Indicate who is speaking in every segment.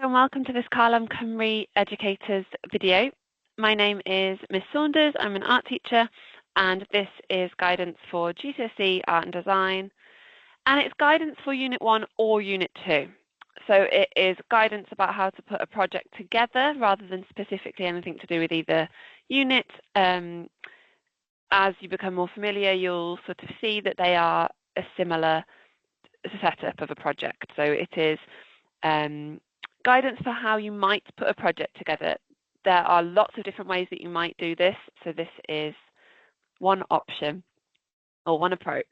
Speaker 1: And welcome to this Carlam Cymru Educators video. My name is Miss Saunders, I'm an art teacher, and this is guidance for GCSE Art and Design, and it's guidance for Unit 1 or Unit 2. So it is guidance about how to put a project together rather than specifically anything to do with either unit. As you become more familiar, you'll sort of see that they are a similar setup of a project. So it is guidance for how you might put a project together. There are lots of different ways that you might do this, so this is one option or one approach.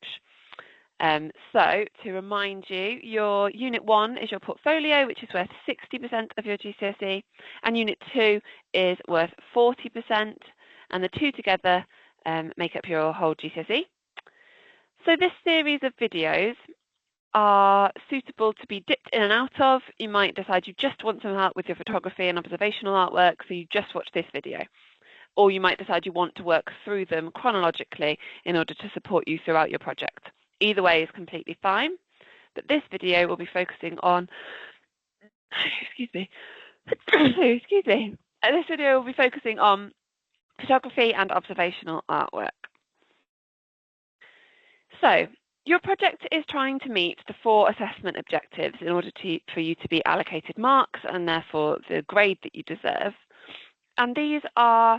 Speaker 1: So to remind you, your Unit 1 is your portfolio, which is worth 60% of your GCSE, and Unit 2 is worth 40%, and the two together make up your whole GCSE. So this series of videos are suitable to be dipped in and out of. You might decide you just want some help with your photography and observational artwork, so you just watch this video. Or you might decide you want to work through them chronologically in order to support you throughout your project. Either way is completely fine, but this video will be focusing on, excuse me, this video will be focusing on photography and observational artwork. So, your project is trying to meet the 4 assessment objectives in order for you to be allocated marks and therefore the grade that you deserve. And these are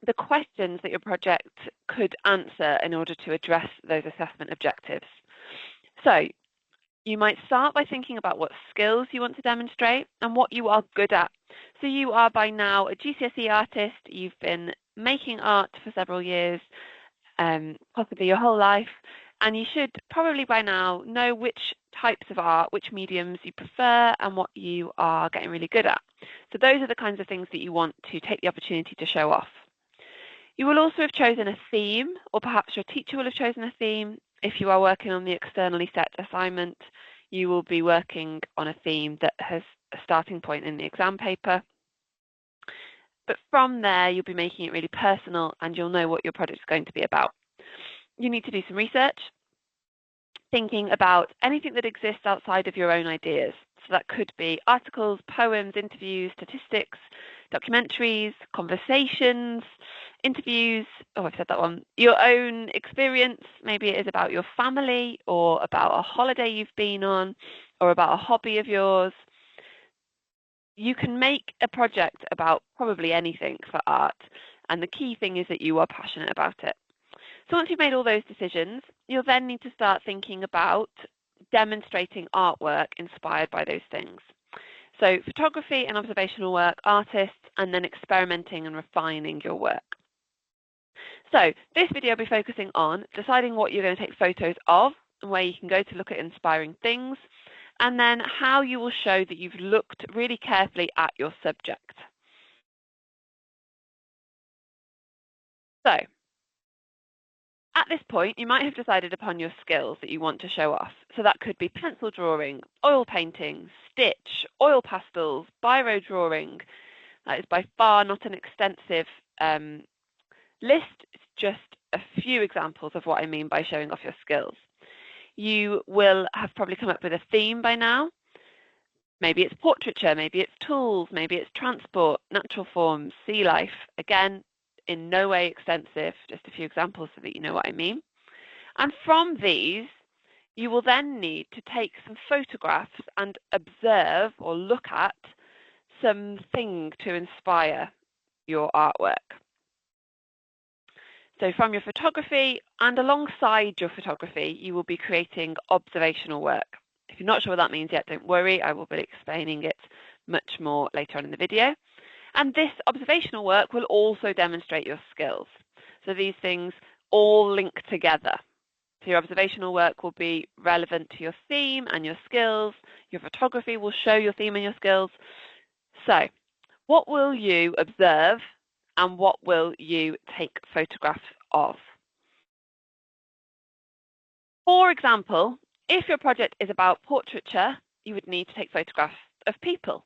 Speaker 1: the questions that your project could answer in order to address those assessment objectives. So you might start by thinking about what skills you want to demonstrate and what you are good at. So you are by now a GCSE artist, you've been making art for several years, possibly your whole life, and you should probably by now know which types of art, which mediums you prefer, and what you are getting really good at. So those are the kinds of things that you want to take the opportunity to show off. You will also have chosen a theme, or perhaps your teacher will have chosen a theme. If you are working on the externally set assignment, you will be working on a theme that has a starting point in the exam paper. But from there, you'll be making it really personal and you'll know what your project is going to be about. You need to do some research, thinking about anything that exists outside of your own ideas. So that could be articles, poems, interviews, statistics, documentaries, conversations, interviews, oh, I've said that one, your own experience. Maybe it is about your family or about a holiday you've been on or about a hobby of yours. You can make a project about probably anything for art, and the key thing is that you are passionate about it. So once you've made all those decisions, you'll then need to start thinking about demonstrating artwork inspired by those things. So photography and observational work, artists, and then experimenting and refining your work. So this video will be focusing on deciding what you're going to take photos of and where you can go to look at inspiring things, and then how you will show that you've looked really carefully at your subject. So at this point, you might have decided upon your skills that you want to show off. So that could be pencil drawing, oil painting, stitch, oil pastels, biro drawing. That is by far not an extensive list. It's just a few examples of what I mean by showing off your skills. You will have probably come up with a theme by now. Maybe it's portraiture, maybe it's tools, maybe it's transport, natural forms, sea life. Again, in no way extensive, just a few examples so that you know what I mean. And from these, you will then need to take some photographs and observe or look at something to inspire your artwork. So from your photography and alongside your photography, you will be creating observational work. If you're not sure what that means yet, don't worry, I will be explaining it much more later on in the video. And this observational work will also demonstrate your skills. So these things all link together. So your observational work will be relevant to your theme and your skills. Your photography will show your theme and your skills. So what will you observe and what will you take photographs of? For example, if your project is about portraiture, you would need to take photographs of people.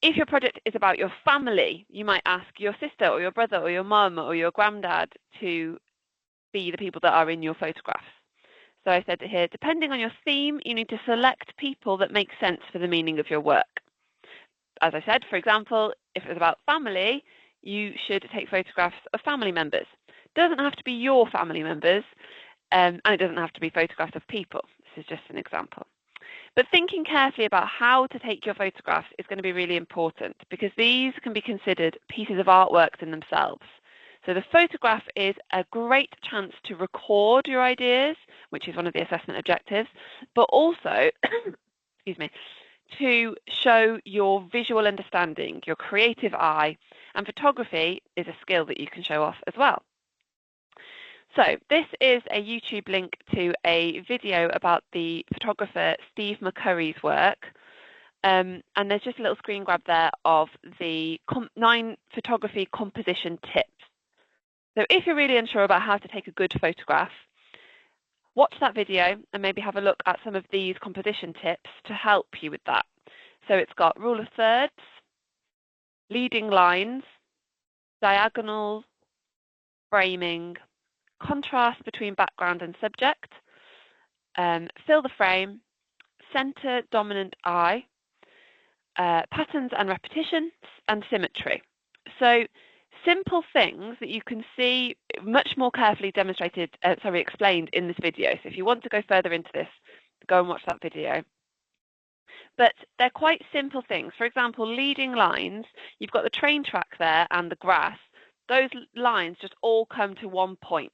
Speaker 1: If your project is about your family, you might ask your sister or your brother or your mum or your granddad to be the people that are in your photographs. So I said here, depending on your theme, you need to select people that make sense for the meaning of your work. As I said, for example, if it was about family, you should take photographs of family members. It doesn't have to be your family members, and it doesn't have to be photographs of people. This is just an example. But thinking carefully about how to take your photographs is going to be really important, because these can be considered pieces of artworks in themselves. So the photograph is a great chance to record your ideas, which is one of the assessment objectives, but also, excuse me, to show your visual understanding, your creative eye, and photography is a skill that you can show off as well. So this is a YouTube link to a video about the photographer Steve McCurry's work. And there's just a little screen grab there of the 9 photography composition tips. So if you're really unsure about how to take a good photograph, watch that video and maybe have a look at some of these composition tips to help you with that. So it's got rule of thirds, leading lines, diagonals, framing, contrast between background and subject, fill the frame, center dominant eye, patterns and repetitions, and symmetry. So simple things that you can see much more carefully demonstrated, explained in this video. So if you want to go further into this, go and watch that video. But they're quite simple things. For example, leading lines, you've got the train track there and the grass. Those lines just all come to one point.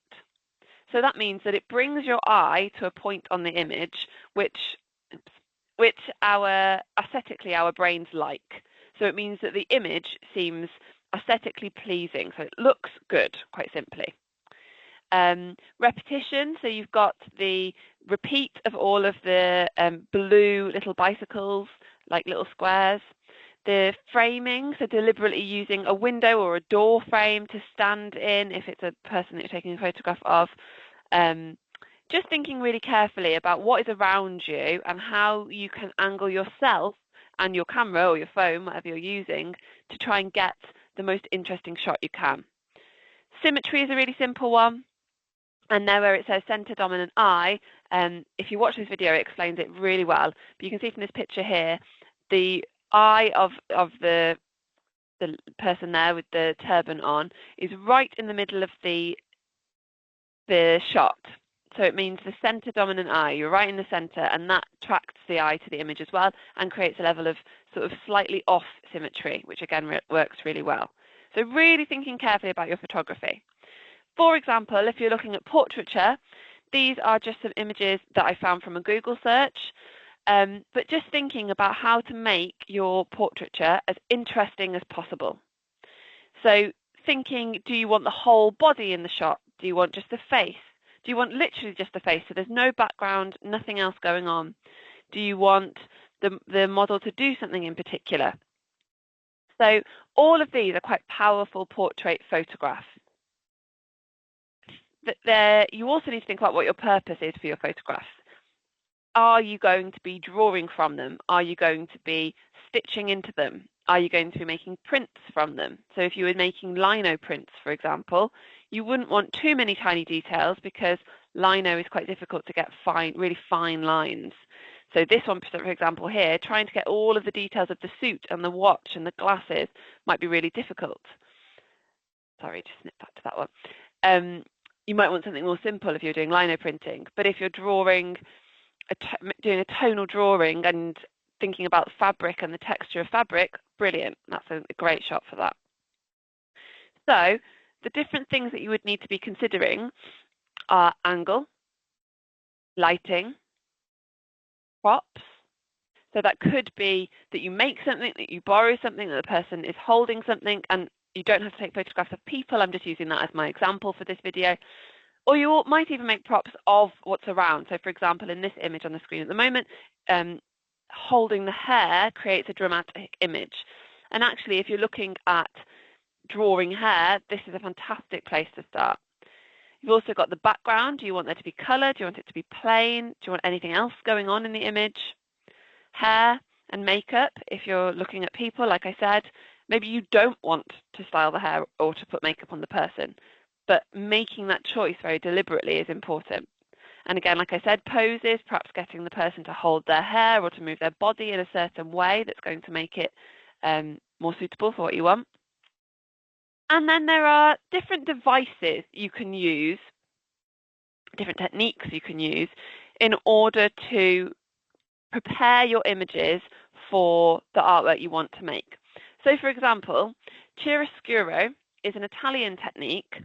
Speaker 1: So that means that it brings your eye to a point on the image which aesthetically our brains like. So it means that the image seems aesthetically pleasing. So it looks good, quite simply. Repetition, so you've got the repeat of all of the blue little bicycles, like little squares. The framing, so deliberately using a window or a door frame to stand in if it's a person that you're taking a photograph of. Just thinking really carefully about what is around you and how you can angle yourself and your camera or your phone, whatever you're using, to try and get the most interesting shot you can. Symmetry is a really simple one. And there where it says center dominant eye, if you watch this video, it explains it really well. But you can see from this picture here, the eye of the person there with the turban on is right in the middle of the shot. So it means the center dominant eye, you're right in the center, and that attracts the eye to the image as well and creates a level of sort of slightly off symmetry, which again works really well. So really thinking carefully about your photography. For example, if you're looking at portraiture, these are just some images that I found from a Google search, but just thinking about how to make your portraiture as interesting as possible. So thinking, do you want the whole body in the shot? Do you want just the face? Do you want literally just the face, so there's no background, nothing else going on? Do you want the model to do something in particular? So all of these are quite powerful portrait photographs. You also need to think about what your purpose is for your photographs. Are you going to be drawing from them? Are you going to be stitching into them? Are you going to be making prints from them? So if you were making lino prints, for example, you wouldn't want too many tiny details because lino is quite difficult to get really fine lines. So this one, for example, here, trying to get all of the details of the suit and the watch and the glasses might be really difficult. Sorry, just snip back to that one. You might want something more simple if you're doing lino printing, but if you're doing a tonal drawing and thinking about fabric and the texture of fabric, brilliant. That's a great shot for that. So the different things that you would need to be considering are angle, lighting, props. So that could be that you make something, that you borrow something, that the person is holding something, and you don't have to take photographs of people. I'm just using that as my example for this video. Or you might even make props of what's around. So for example, in this image on the screen at the moment, holding the hair creates a dramatic image. And actually, if you're looking at drawing hair, this is a fantastic place to start. You've also got the background. Do you want there to be colour? Do you want it to be plain? Do you want anything else going on in the image? Hair and makeup, if you're looking at people, like I said, maybe you don't want to style the hair or to put makeup on the person, but making that choice very deliberately is important. And again, like I said, poses, perhaps getting the person to hold their hair or to move their body in a certain way that's going to make it more suitable for what you want. And then there are different devices you can use, different techniques you can use in order to prepare your images for the artwork you want to make. So for example, chiaroscuro is an Italian technique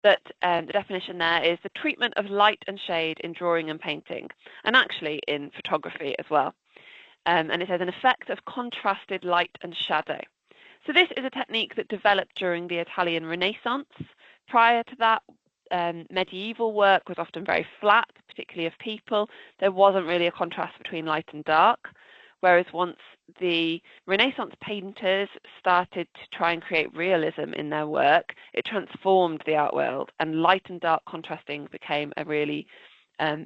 Speaker 1: that the definition there is the treatment of light and shade in drawing and painting, and actually in photography as well. And it says an effect of contrasted light and shadow. So this is a technique that developed during the Italian Renaissance. Prior to that, medieval work was often very flat, particularly of people. There wasn't really a contrast between light and dark. Whereas once the Renaissance painters started to try and create realism in their work, it transformed the art world, and light and dark contrasting became a really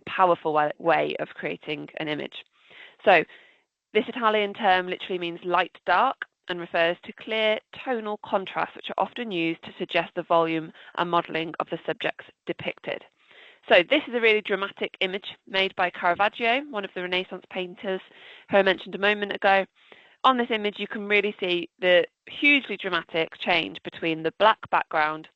Speaker 1: powerful way of creating an image. So this Italian term literally means light dark and refers to clear tonal contrasts, which are often used to suggest the volume and modelling of the subjects depicted. So this is a really dramatic image made by Caravaggio, one of the Renaissance painters who I mentioned a moment ago. On this image, you can really see the hugely dramatic change between the black background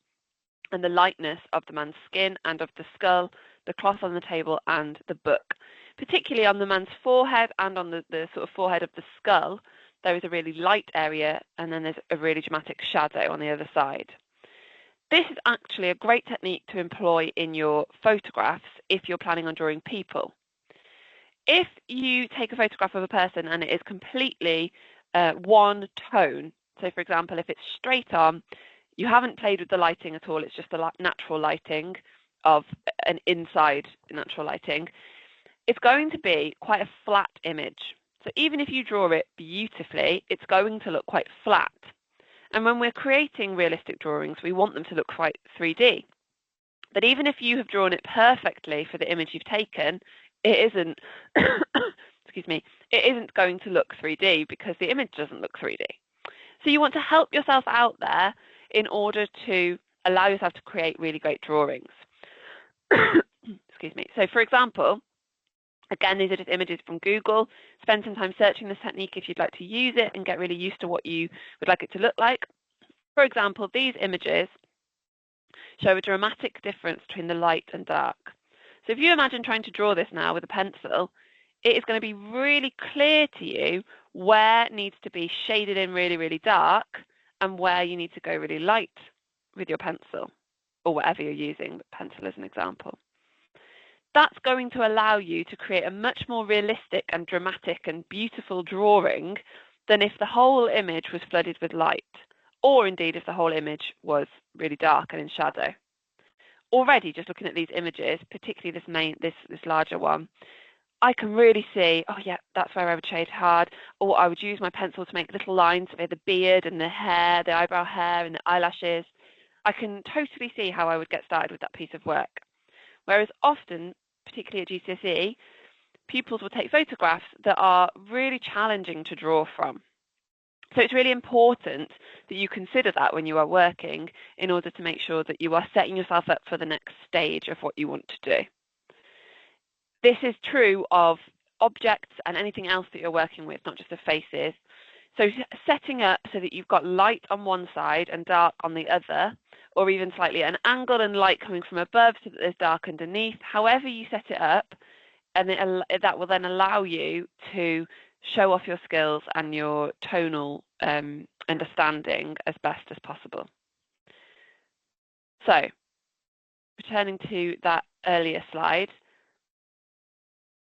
Speaker 1: and the lightness of the man's skin and of the skull, the cloth on the table and the book. Particularly on the man's forehead and on the sort of forehead of the skull, there is a really light area, and then there's a really dramatic shadow on the other side. This is actually a great technique to employ in your photographs if you're planning on drawing people. If you take a photograph of a person and it is completely one tone, so for example, if it's straight on, you haven't played with the lighting at all, it's just the natural lighting of an inside natural lighting, it's going to be quite a flat image. So even if you draw it beautifully, it's going to look quite flat. And when we're creating realistic drawings, we want them to look quite 3D. But even if you have drawn it perfectly for the image you've taken, it isn't, excuse me, it isn't going to look 3D because the image doesn't look 3D. So you want to help yourself out there in order to allow yourself to create really great drawings. Excuse me. So for example, again, these are just images from Google. Spend some time searching this technique if you'd like to use it and get really used to what you would like it to look like. For example, these images show a dramatic difference between the light and dark. So if you imagine trying to draw this now with a pencil, it is going to be really clear to you where it needs to be shaded in really, really dark and where you need to go really light with your pencil or whatever you're using, but pencil as an example. That's going to allow you to create a much more realistic and dramatic and beautiful drawing than if the whole image was flooded with light, or indeed if the whole image was really dark and in shadow. Already, just looking at these images, particularly this larger one, I can really see, oh yeah, that's where I would shade hard, or I would use my pencil to make little lines for the beard and the hair, the eyebrow hair and the eyelashes. I can totally see how I would get started with that piece of work. Whereas often, particularly at GCSE, pupils will take photographs that are really challenging to draw from. So it's really important that you consider that when you are working in order to make sure that you are setting yourself up for the next stage of what you want to do. This is true of objects and anything else that you're working with, not just the faces. So setting up so that you've got light on one side and dark on the other, or even slightly an angle and light coming from above so that there's dark underneath, however you set it up, and that will then allow you to show off your skills and your tonal understanding as best as possible. So, returning to that earlier slide,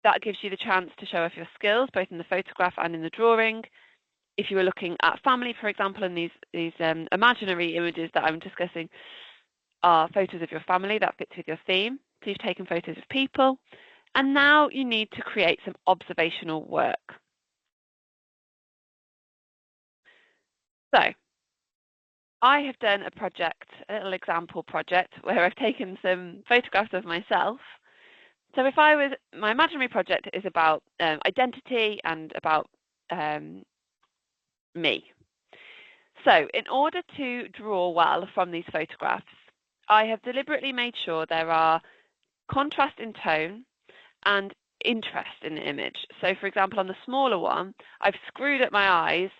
Speaker 1: that gives you the chance to show off your skills, both in the photograph and in the drawing. If you were looking at family, for example, and these imaginary images that I'm discussing are photos of your family, that fits with your theme. So you've taken photos of people, and now you need to create some observational work. So I have done a project, a little example project, where I've taken some photographs of myself. So if my imaginary project is about identity and about me. So in order to draw well from these photographs, I have deliberately made sure there are contrast in tone, and interest in the image. So for example, on the smaller one, I've screwed up my eyes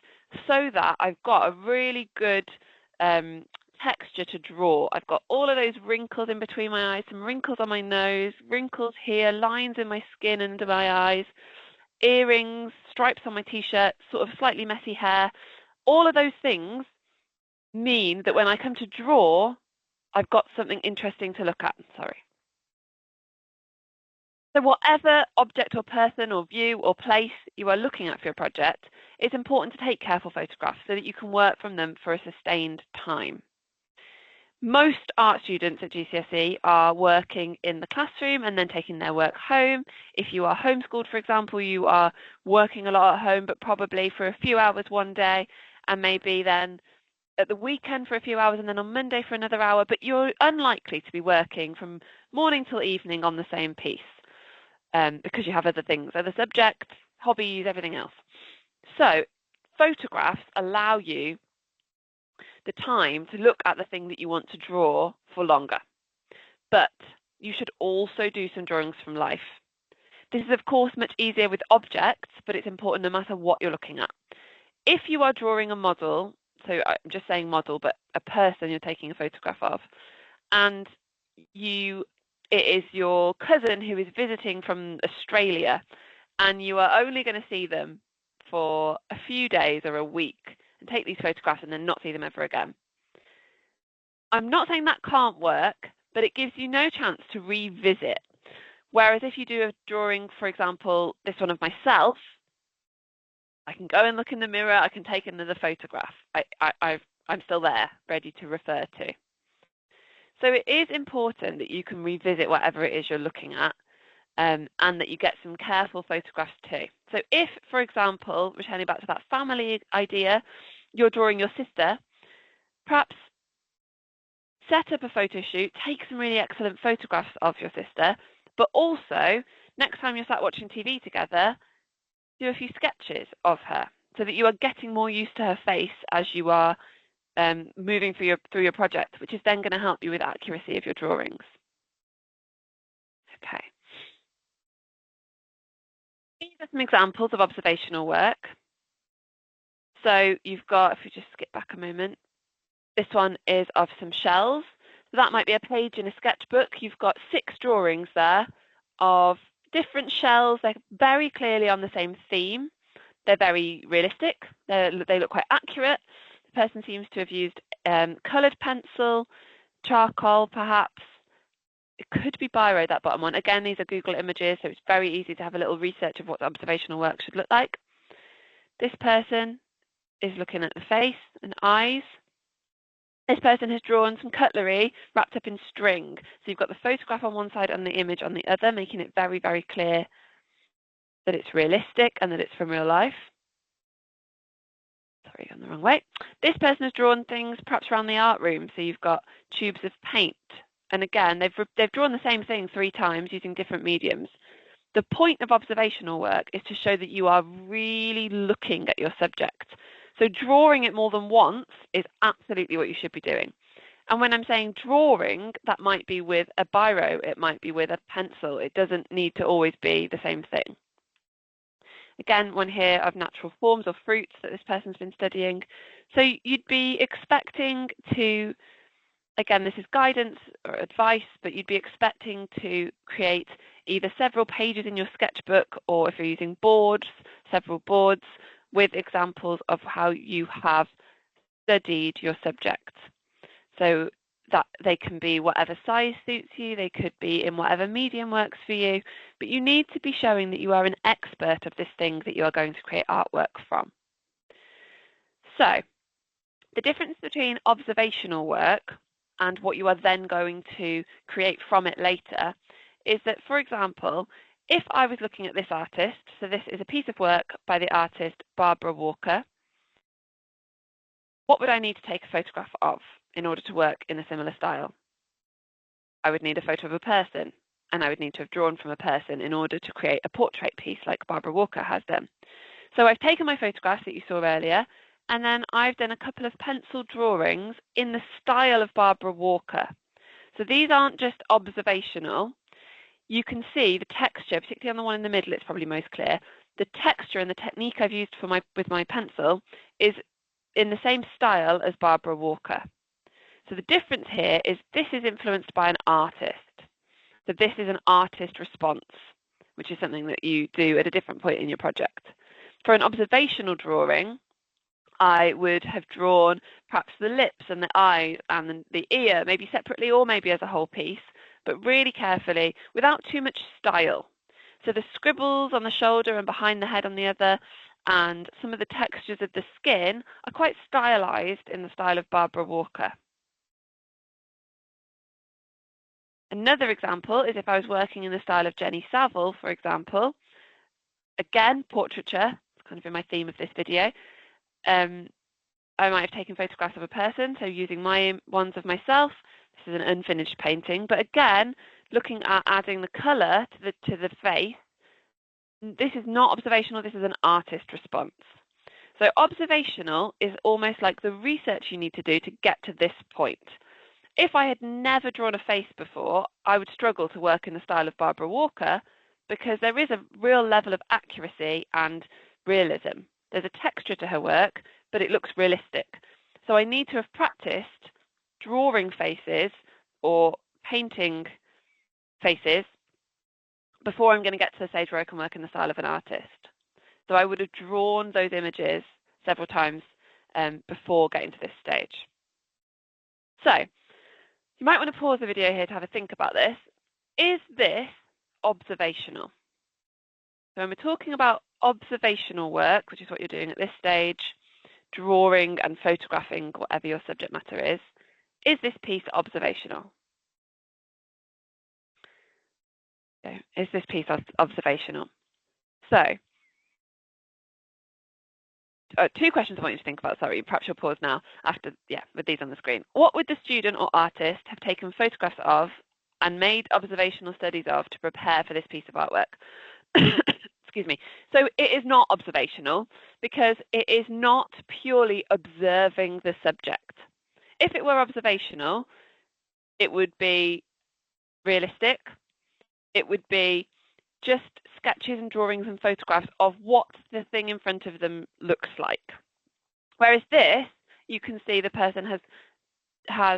Speaker 1: so that I've got a really good texture to draw. I've got all of those wrinkles in between my eyes, some wrinkles on my nose, wrinkles here, lines in my skin under my eyes, earrings, stripes on my t-shirt, sort of slightly messy hair. All of those things mean that when I come to draw, I've got something interesting to look at. Sorry. So whatever object or person or view or place you are looking at for your project, it's important to take careful photographs so that you can work from them for a sustained time. Most art students at GCSE are working in the classroom and then taking their work home. If you are homeschooled, for example, you are working a lot at home, but probably for a few hours one day, and maybe then at the weekend for a few hours, and then on Monday for another hour, but you're unlikely to be working from morning till evening on the same piece. Because you have other things, other subjects, hobbies, everything else. So photographs allow you the time to look at the thing that you want to draw for longer. But you should also do some drawings from life. This is, of course, much easier with objects, but it's important no matter what you're looking at. If you are drawing a model, so I'm just saying model, but a person you're taking a photograph of, and it is your cousin who is visiting from Australia, and you are only going to see them for a few days or a week and take these photographs and then not see them ever again. I'm not saying that can't work, but it gives you no chance to revisit. Whereas if you do a drawing, for example, this one of myself, I can go and look in the mirror, I can take another photograph. I'm still there, ready to refer to. So it is important that you can revisit whatever it is you're looking at, and that you get some careful photographs too. So if, for example, returning back to that family idea, you're drawing your sister, perhaps set up a photo shoot, take some really excellent photographs of your sister, but also next time you're sat watching TV together, do a few sketches of her so that you are getting more used to her face as you are moving through your project, which is then going to help you with accuracy of your drawings. Okay. These are some examples of observational work. So you've got, if we just skip back a moment, this one is of some shells. So that might be a page in a sketchbook. You've got 6 drawings there of different shells. They're very clearly on the same theme. They're very realistic. They look quite accurate. The person seems to have used coloured pencil, charcoal perhaps. It could be biro, that bottom one. Again, these are Google images, so it's very easy to have a little research of what observational work should look like. This person is looking at the face and eyes. This person has drawn some cutlery wrapped up in string. So you've got the photograph on one side and the image on the other, making it very, very clear that it's realistic and that it's from real life. Sorry, gone the wrong way. This person has drawn things perhaps around the art room. So you've got tubes of paint. And again, they've drawn the same thing 3 times using different mediums. The point of observational work is to show that you are really looking at your subject. So drawing it more than once is absolutely what you should be doing. And when I'm saying drawing, that might be with a biro, it might be with a pencil. It doesn't need to always be the same thing. Again, one here of natural forms or fruits that this person's been studying. So you'd be expecting to, again, this is guidance or advice, but you'd be expecting to create either several pages in your sketchbook, or if you're using boards, several boards with examples of how you have studied your subject. So that they can be whatever size suits you, they could be in whatever medium works for you, but you need to be showing that you are an expert of this thing that you are going to create artwork from. So the difference between observational work and what you are then going to create from it later is that, for example, if I was looking at this artist, so this is a piece of work by the artist Barbara Walker, what would I need to take a photograph of in order to work in a similar style? I would need a photo of a person, and I would need to have drawn from a person in order to create a portrait piece like Barbara Walker has done. So I've taken my photographs that you saw earlier, and then I've done a couple of pencil drawings in the style of Barbara Walker. So these aren't just observational. you can see the texture, particularly on the one in the middle, it's probably most clear. The texture and the technique I've used with my pencil is in the same style as Barbara Walker. So the difference here is this is influenced by an artist. So this is an artist response, which is something that you do at a different point in your project. For an observational drawing, I would have drawn perhaps the lips and the eyes and the ear, maybe separately or maybe as a whole piece, but really carefully without too much style. So the scribbles on the shoulder and behind the head on the other, and some of the textures of the skin are quite stylized in the style of Barbara Walker. Another example is if I was working in the style of Jenny Saville, for example. Again, portraiture, it's kind of in my theme of this video. I might have taken photographs of a person, so using my ones of myself. This is an unfinished painting, but again, looking at adding the colour to the face. This is not observational, this is an artist response. So observational is almost like the research you need to do to get to this point. If I had never drawn a face before, I would struggle to work in the style of Barbara Walker because there is a real level of accuracy and realism. There's a texture to her work, but it looks realistic. So I need to have practiced drawing faces or painting faces before I'm going to get to the stage where I can work in the style of an artist. So I would have drawn those images several times before getting to this stage. So you might want to pause the video here to have a think about this. Is this observational? So when we're talking about observational work, which is what you're doing at this stage, drawing and photographing whatever your subject matter is this piece observational? So, is this piece observational? So, two questions I want you to think about. Sorry, perhaps you'll pause now with these on the screen. What would the student or artist have taken photographs of and made observational studies of to prepare for this piece of artwork? Excuse me. So it is not observational because it is not purely observing the subject. If it were observational, it would be realistic. It would be just sketches and drawings and photographs of what the thing in front of them looks like. Whereas this, you can see the person has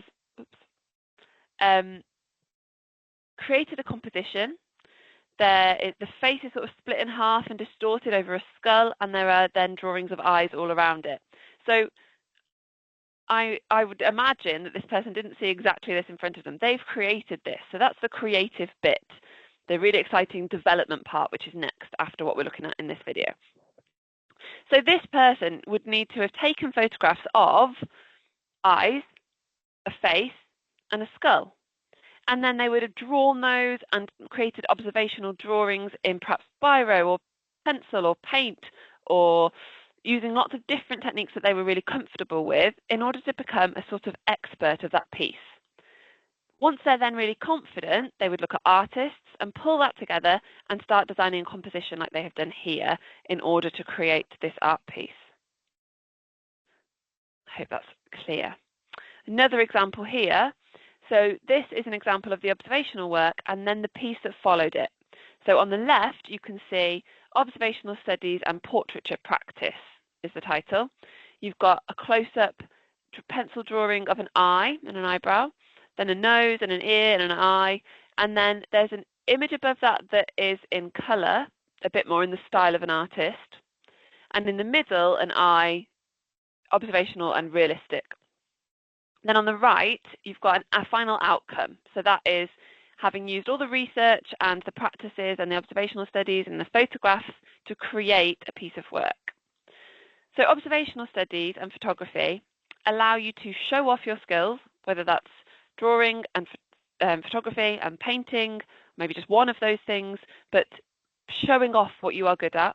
Speaker 1: created a composition. The face is sort of split in half and distorted over a skull, and there are then drawings of eyes all around it. So I would imagine that this person didn't see exactly this in front of them. They've created this. So that's the creative bit, the really exciting development part, which is next after what we're looking at in this video. So this person would need to have taken photographs of eyes, a face, and a skull. And then they would have drawn those and created observational drawings in perhaps biro or pencil or paint, or using lots of different techniques that they were really comfortable with in order to become a sort of expert of that piece. Once they're then really confident, they would look at artists and pull that together and start designing a composition like they have done here in order to create this art piece. I hope that's clear. Another example here. So this is an example of the observational work and then the piece that followed it. So on the left, you can see Observational Studies and Portraiture Practice is the title. You've got a close-up pencil drawing of an eye and an eyebrow, then a nose and an ear and an eye, and then there's an image above that that is in colour, a bit more in the style of an artist, and in the middle, an eye, observational and realistic. Then on the right, you've got a final outcome. So that is having used all the research and the practices and the observational studies and the photographs to create a piece of work. So observational studies and photography allow you to show off your skills, whether that's drawing and photography and painting, maybe just one of those things, but showing off what you are good at,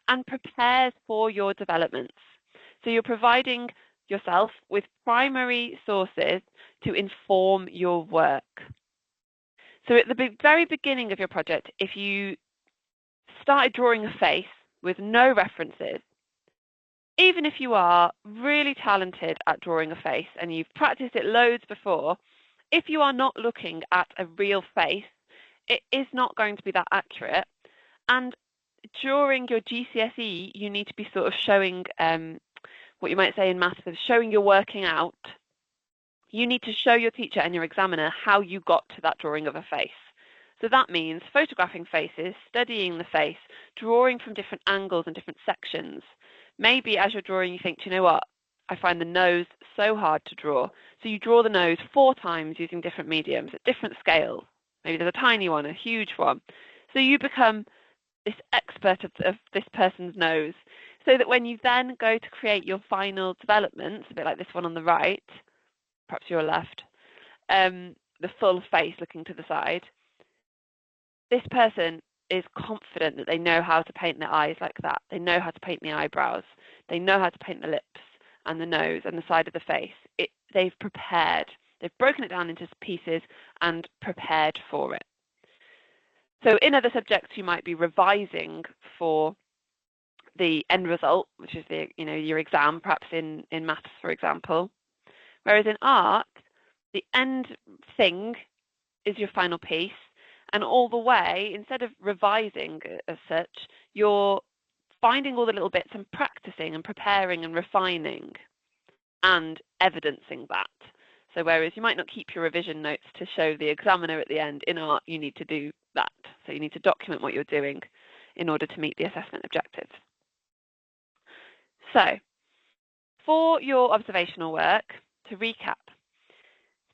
Speaker 1: and prepares for your developments. So you're providing yourself with primary sources to inform your work. So at the very beginning of your project, if you started drawing a face with no references, even if you are really talented at drawing a face and you've practiced it loads before, if you are not looking at a real face, it is not going to be that accurate. And during your GCSE, you need to be sort of showing what you might say in maths is showing you're working out. You need to show your teacher and your examiner how you got to that drawing of a face. So that means photographing faces, studying the face, drawing from different angles and different sections. Maybe as you're drawing, you think, do you know what? I find the nose so hard to draw. So you draw the nose 4 times using different mediums at different scales. Maybe there's a tiny one, a huge one. So you become this expert of this person's nose, so that when you then go to create your final developments, a bit like this one on the right, perhaps your left, the full face looking to the side, this person is confident that they know how to paint their eyes like that. They know how to paint the eyebrows. They know how to paint the lips and the nose and the side of the face. They've prepared. They've broken it down into pieces and prepared for it. So in other subjects, you might be revising for the end result, which is your exam, perhaps in maths, for example. Whereas in art, the end thing is your final piece. And all the way, instead of revising as such, you're finding all the little bits and practicing and preparing and refining and evidencing that. So whereas you might not keep your revision notes to show the examiner at the end, in art you need to do that. So you need to document what you're doing in order to meet the assessment objectives. So for your observational work, to recap,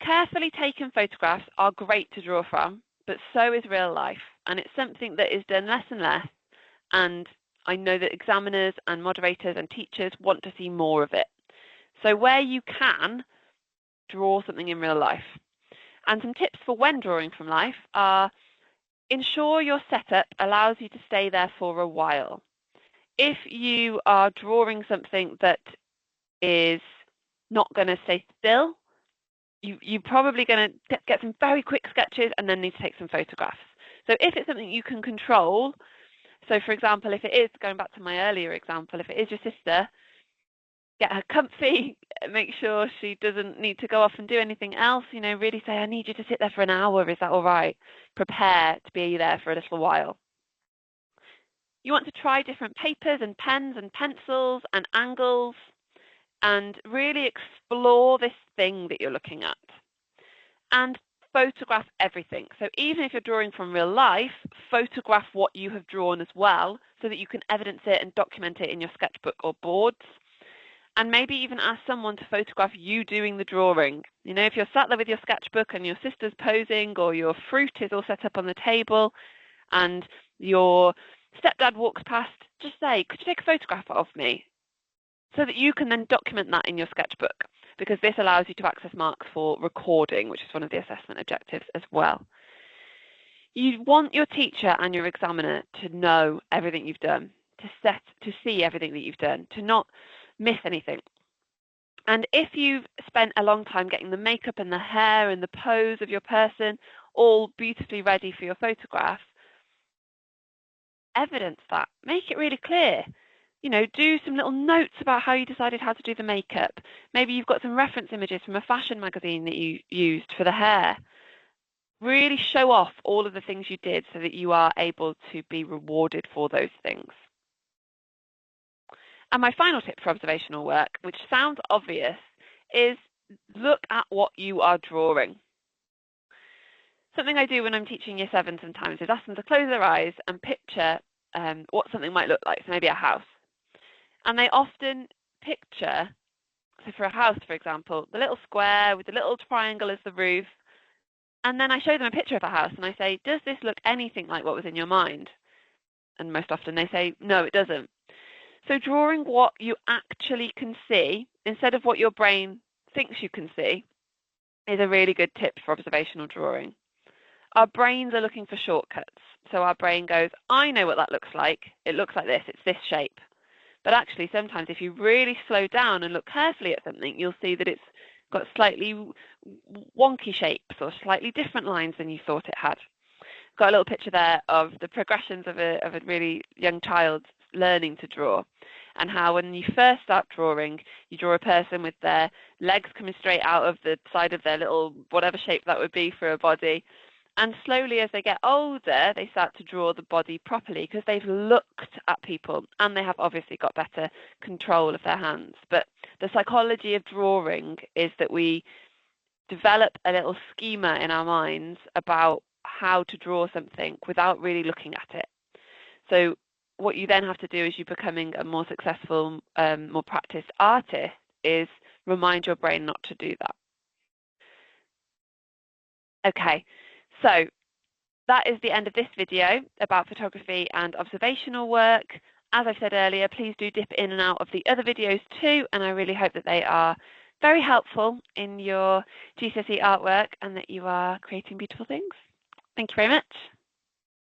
Speaker 1: carefully taken photographs are great to draw from, but so is real life, and it's something that is done less and less, and I know that examiners and moderators and teachers want to see more of it. So where you can, draw something in real life. And some tips for when drawing from life are: ensure your setup allows you to stay there for a while. If you are drawing something that is not going to stay still, you're probably going to get some very quick sketches and then need to take some photographs. So if it's something you can control, so for example, if it is, going back to my earlier example, if it is your sister, get her comfy, make sure she doesn't need to go off and do anything else, really say, I need you to sit there for an hour, is that all right? Prepare to be there for a little while. You want to try different papers and pens and pencils and angles, and really explore this thing that you're looking at. And photograph everything. So even if you're drawing from real life, photograph what you have drawn as well, so that you can evidence it and document it in your sketchbook or boards. And maybe even ask someone to photograph you doing the drawing. If you're sat there with your sketchbook and your sister's posing, or your fruit is all set up on the table and your stepdad walks past, just say, could you take a photograph of me? So that you can then document that in your sketchbook, because this allows you to access marks for recording, which is one of the assessment objectives as well. You want your teacher and your examiner to know everything you've done, to see everything that you've done, to not miss anything. And if you've spent a long time getting the makeup and the hair and the pose of your person all beautifully ready for your photograph, evidence that. Make it really clear. Do some little notes about how you decided how to do the makeup. Maybe you've got some reference images from a fashion magazine that you used for the hair. Really show off all of the things you did so that you are able to be rewarded for those things. And my final tip for observational work, which sounds obvious, is look at what you are drawing. Something I do when I'm teaching Year 7 sometimes is ask them to close their eyes and picture what something might look like, so maybe a house. And they often picture, so for a house, for example, the little square with the little triangle as the roof. And then I show them a picture of a house and I say, does this look anything like what was in your mind? And most often they say, no, it doesn't. So drawing what you actually can see instead of what your brain thinks you can see is a really good tip for observational drawing. Our brains are looking for shortcuts. So our brain goes, I know what that looks like. It looks like this. It's this shape. But actually, sometimes if you really slow down and look carefully at something, you'll see that it's got slightly wonky shapes or slightly different lines than you thought it had. Got a little picture there of the progressions of a really young child learning to draw, and how when you first start drawing, you draw a person with their legs coming straight out of the side of their little, whatever shape that would be for a body, And slowly as they get older, they start to draw the body properly because they've looked at people and they have obviously got better control of their hands. But the psychology of drawing is that we develop a little schema in our minds about how to draw something without really looking at it. So what you then have to do as you're becoming a more successful, more practiced artist is remind your brain not to do that. Okay, so that is the end of this video about photography and observational work. As I said earlier, please do dip in and out of the other videos too, and I really hope that they are very helpful in your GCSE artwork and that you are creating beautiful things. Thank you very much.